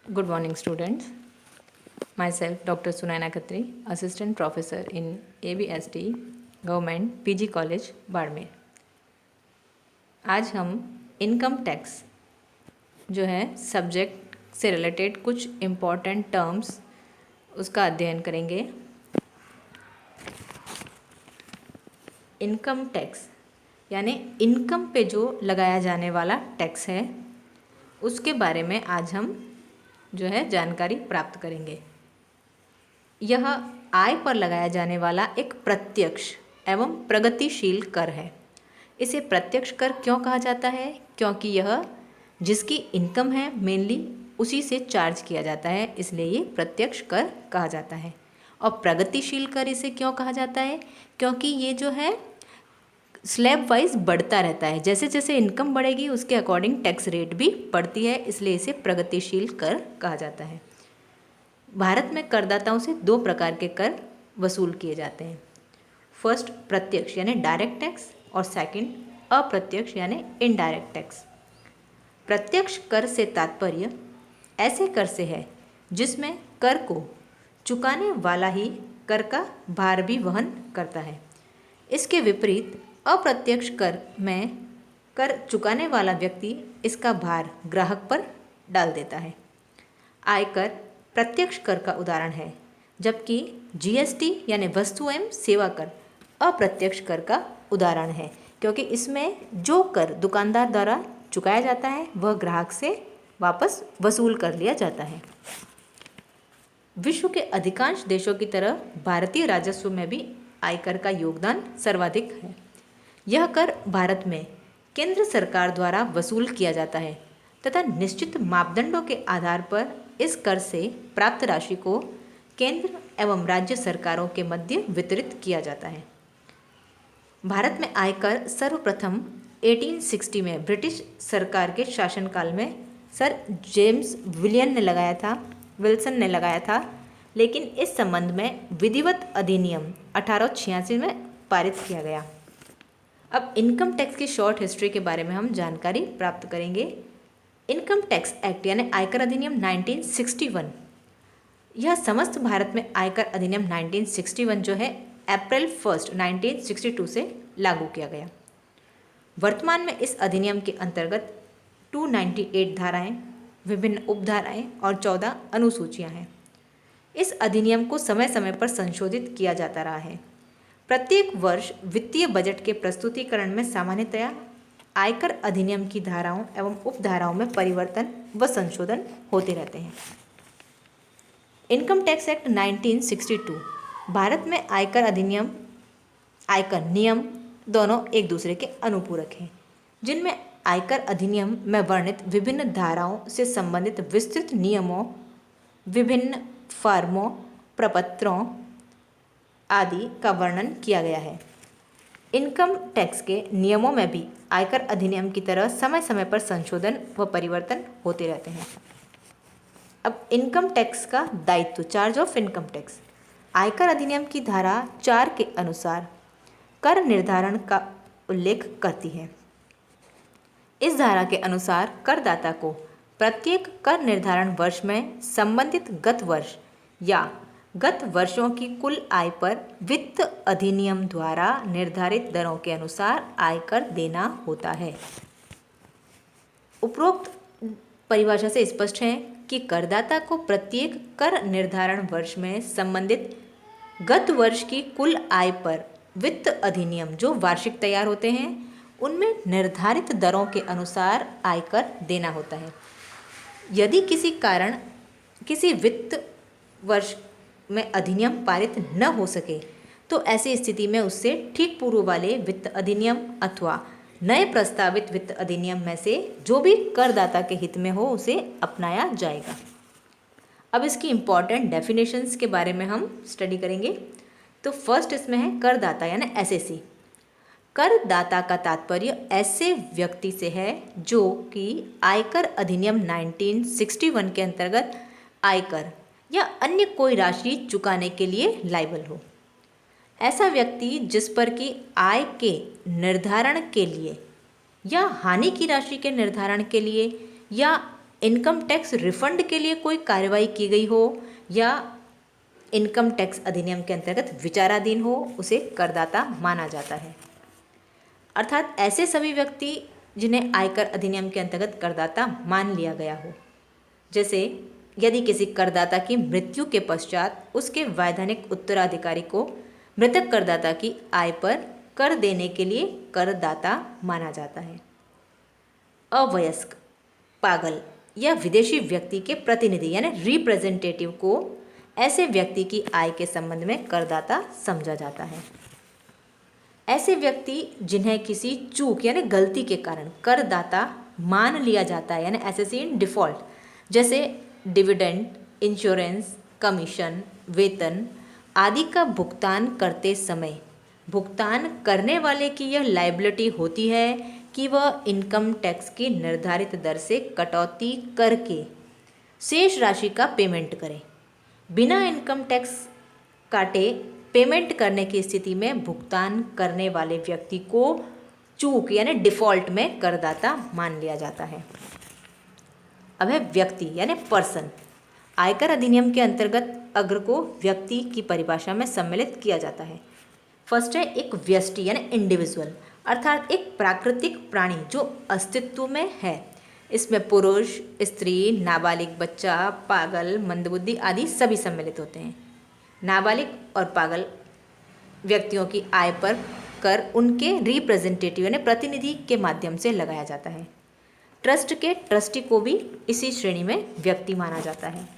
Good morning, students. Myself, Dr. Sunaina Khatri, Assistant Professor in ABSD, Government PG College, Barmer. आज हम income tax जो है subject से related कुछ इम्पॉर्टेंट टर्म्स उसका अध्ययन करेंगे। इनकम टैक्स यानी इनकम पे जो लगाया जाने वाला टैक्स है उसके बारे में आज हम जो है जानकारी प्राप्त करेंगे। यह आय पर लगाया जाने वाला एक प्रत्यक्ष एवं प्रगतिशील कर है। इसे प्रत्यक्ष कर क्यों कहा जाता है? क्योंकि यह जिसकी इनकम है मेनली उसी से चार्ज किया जाता है, इसलिए ये प्रत्यक्ष कर कहा जाता है। और प्रगतिशील कर इसे क्यों कहा जाता है? क्योंकि ये जो है स्लैब वाइज बढ़ता रहता है, जैसे जैसे इनकम बढ़ेगी उसके अकॉर्डिंग टैक्स रेट भी बढ़ती है, इसलिए इसे प्रगतिशील कर कहा जाता है। भारत में करदाताओं से दो प्रकार के कर वसूल किए जाते हैं। फर्स्ट प्रत्यक्ष यानी डायरेक्ट टैक्स और सेकंड अप्रत्यक्ष यानी इनडायरेक्ट टैक्स। प्रत्यक्ष कर से तात्पर्य ऐसे कर से है जिसमें कर को चुकाने वाला ही कर का भार भी वहन करता है। इसके विपरीत अप्रत्यक्ष कर में कर चुकाने वाला व्यक्ति इसका भार ग्राहक पर डाल देता है। आयकर प्रत्यक्ष कर का उदाहरण है, जबकि जीएसटी यानी वस्तु एवं सेवा कर अप्रत्यक्ष कर का उदाहरण है, क्योंकि इसमें जो कर दुकानदार द्वारा चुकाया जाता है वह ग्राहक से वापस वसूल कर लिया जाता है। विश्व के अधिकांश देशों की तरह भारतीय राजस्व में भी आयकर का योगदान सर्वाधिक है। यह कर भारत में केंद्र सरकार द्वारा वसूल किया जाता है तथा निश्चित मापदंडों के आधार पर इस कर से प्राप्त राशि को केंद्र एवं राज्य सरकारों के मध्य वितरित किया जाता है। भारत में आयकर सर्वप्रथम 1860 में ब्रिटिश सरकार के शासनकाल में सर जेम्स विल्सन ने लगाया था, लेकिन इस संबंध में विधिवत अधिनियम 1886 में पारित किया गया। अब इनकम टैक्स की शॉर्ट हिस्ट्री के बारे में हम जानकारी प्राप्त करेंगे। इनकम टैक्स एक्ट यानी आयकर अधिनियम 1961, यह समस्त भारत में आयकर अधिनियम 1961 जो है अप्रैल 1 1962 से लागू किया गया। वर्तमान में इस अधिनियम के अंतर्गत 298 धाराएं, विभिन्न उपधाराएं और 14 अनुसूचियां हैं। इस अधिनियम को समय समय पर संशोधित किया जाता रहा है। प्रत्येक वर्ष वित्तीय बजट के प्रस्तुतिकरण में सामान्यतया आयकर अधिनियम की धाराओं एवं उपधाराओं में परिवर्तन व संशोधन होते रहते हैं। इनकम टैक्स एक्ट 1962 भारत में आयकर अधिनियम आयकर नियम दोनों एक दूसरे के अनुपूरक हैं, जिनमें आयकर अधिनियम में वर्णित विभिन्न धाराओं से संबंधित विस्तृत नियमों, विभिन्न फर्मों, प्रपत्रों आदि का वर्णन किया गया है। इनकम टैक्स के नियमों में भी आयकर अधिनियम की तरह समय समय पर संशोधन व परिवर्तन होते रहते हैं। अब इनकम टैक्स का दायित्व, चार्ज ऑफ इनकम टैक्स, आयकर अधिनियम की धारा 4 के अनुसार कर निर्धारण का उल्लेख करती है। इस धारा के अनुसार करदाता को प्रत्येक कर निर्धारण वर्ष में संबंधित गत वर्ष या गत वर्षों की कुल आय पर वित्त अधिनियम द्वारा निर्धारित दरों के अनुसार आयकर देना होता है। उपरोक्त परिभाषा से स्पष्ट है कि करदाता को प्रत्येक कर निर्धारण वर्ष में संबंधित गत वर्ष की कुल आय पर वित्त अधिनियम जो वार्षिक तैयार होते हैं उनमें निर्धारित दरों के अनुसार आयकर देना होता है। यदि किसी कारण किसी वित्त वर्ष में अधिनियम पारित न हो सके तो ऐसी स्थिति में उससे ठीक पूर्व वाले वित्त अधिनियम अथवा नए प्रस्तावित वित्त अधिनियम में से जो भी करदाता के हित में हो उसे अपनाया जाएगा। अब इसकी इम्पॉर्टेंट डेफिनेशंस के बारे में हम स्टडी करेंगे। तो फर्स्ट इसमें है करदाता यानी एसएसी। करदाता का तात्पर्य ऐसे व्यक्ति से है जो कि आयकर अधिनियम 1961 के अंतर्गत आयकर या अन्य कोई राशि चुकाने के लिए लायबल हो। ऐसा व्यक्ति जिस पर कि आय के निर्धारण के लिए या हानि की राशि के निर्धारण के लिए या इनकम टैक्स रिफंड के लिए कोई कार्रवाई की गई हो या इनकम टैक्स अधिनियम के अंतर्गत विचाराधीन हो, उसे करदाता माना जाता है। अर्थात ऐसे सभी व्यक्ति जिन्हें आयकर अधिनियम के अंतर्गत करदाता मान लिया गया हो, जैसे यदि किसी करदाता की मृत्यु के पश्चात उसके वैधानिक उत्तराधिकारी को मृतक करदाता की आय पर कर देने के लिए करदाता माना जाता है। अवयस्क, पागल या विदेशी व्यक्ति के प्रतिनिधि यानी रिप्रेजेंटेटिव को ऐसे व्यक्ति की आय के संबंध में करदाता समझा जाता है। ऐसे व्यक्ति जिन्हें किसी चूक यानी गलती के कारण करदाता मान लिया जाता है यानी एसेसी इन डिफॉल्ट, जैसे डिविडेंड, इंश्योरेंस, कमीशन, वेतन आदि का भुगतान करते समय भुगतान करने वाले की यह लायबिलिटी होती है कि वह इनकम टैक्स की निर्धारित दर से कटौती करके शेष राशि का पेमेंट करे। बिना इनकम टैक्स काटे पेमेंट करने की स्थिति में भुगतान करने वाले व्यक्ति को चूक यानी डिफ़ॉल्ट में करदाता मान लिया जाता है। अब है व्यक्ति यानी पर्सन। आयकर अधिनियम के अंतर्गत अग्र को व्यक्ति की परिभाषा में सम्मिलित किया जाता है। फर्स्ट है एक व्यष्टि यानी इंडिविजुअल, अर्थात एक प्राकृतिक प्राणी जो अस्तित्व में है। इसमें पुरुष, स्त्री, नाबालिग बच्चा, पागल, मंदबुद्धि आदि सभी सम्मिलित होते हैं। नाबालिग और पागल व्यक्तियों की आय पर कर उनके रिप्रेजेंटेटिव यानी प्रतिनिधि के माध्यम से लगाया जाता है। ट्रस्ट के ट्रस्टी को भी इसी श्रेणी में व्यक्ति माना जाता है।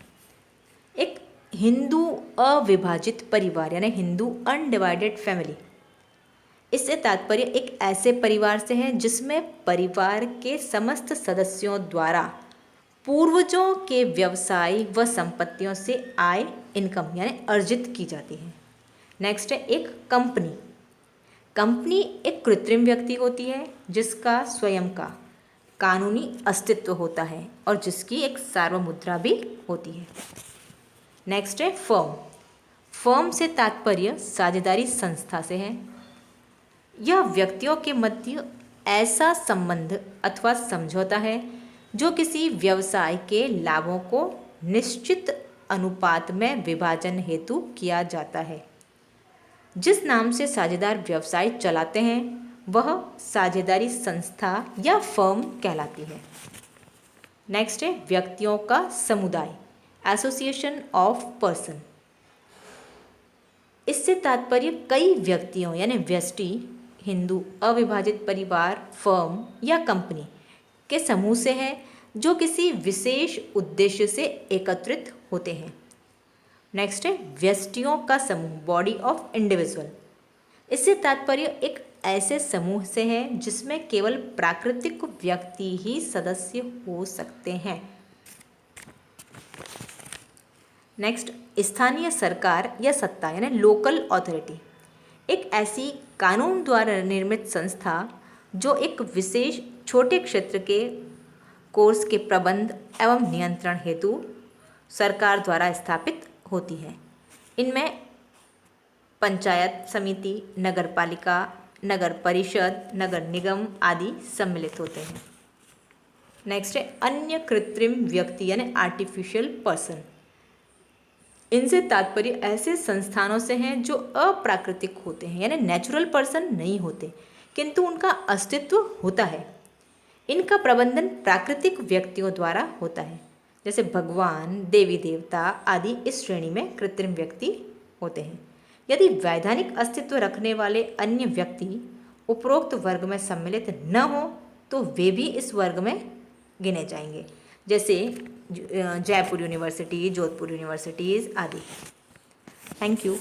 एक हिंदू अविभाजित परिवार यानी हिंदू अनडिवाइडेड फैमिली, इससे तात्पर्य एक ऐसे परिवार से है जिसमें परिवार के समस्त सदस्यों द्वारा पूर्वजों के व्यवसाय व संपत्तियों से आय इनकम यानी अर्जित की जाती है। नेक्स्ट है एक कंपनी। कंपनी एक कृत्रिम व्यक्ति होती है जिसका स्वयं का कानूनी अस्तित्व होता है और जिसकी एक सार्वमुद्रा भी होती है। नेक्स्ट है फर्म। फर्म से तात्पर्य साझेदारी संस्था से है। यह व्यक्तियों के मध्य ऐसा संबंध अथवा समझौता है जो किसी व्यवसाय के लाभों को निश्चित अनुपात में विभाजन हेतु किया जाता है। जिस नाम से साझेदार व्यवसाय चलाते हैं वह साझेदारी संस्था या फर्म कहलाती है। नेक्स्ट है व्यक्तियों का समुदाय, एसोसिएशन ऑफ पर्सन। इससे तात्पर्य कई व्यक्तियों यानी व्यष्टि, हिंदू अविभाजित परिवार, फर्म या कंपनी के समूह से है जो किसी विशेष उद्देश्य से एकत्रित होते हैं। नेक्स्ट है व्यष्टियों का समूह, बॉडी ऑफ इंडिविजुअल। इससे तात्पर्य एक ऐसे समूह से है जिसमें केवल प्राकृतिक व्यक्ति ही सदस्य हो सकते हैं। नेक्स्ट स्थानीय सरकार या सत्ता यानी लोकल अथॉरिटी, एक ऐसी कानून द्वारा निर्मित संस्था जो एक विशेष छोटे क्षेत्र के कोर्स के प्रबंध एवं नियंत्रण हेतु सरकार द्वारा स्थापित होती है। इनमें पंचायत समिति, नगर पालिका, नगर परिषद, नगर निगम आदि सम्मिलित होते हैं। नेक्स्ट है अन्य कृत्रिम व्यक्ति यानी आर्टिफिशियल पर्सन। इनसे तात्पर्य ऐसे संस्थानों से हैं जो अप्राकृतिक होते हैं यानी नेचुरल पर्सन नहीं होते किंतु उनका अस्तित्व होता है। इनका प्रबंधन प्राकृतिक व्यक्तियों द्वारा होता है, जैसे भगवान, देवी देवता आदि इस श्रेणी में कृत्रिम व्यक्ति होते हैं। यदि वैधानिक अस्तित्व रखने वाले अन्य व्यक्ति उपरोक्त वर्ग में सम्मिलित न हो तो वे भी इस वर्ग में गिने जाएंगे, जैसे जयपुर यूनिवर्सिटी, जोधपुर यूनिवर्सिटीज़ आदि। Thank you.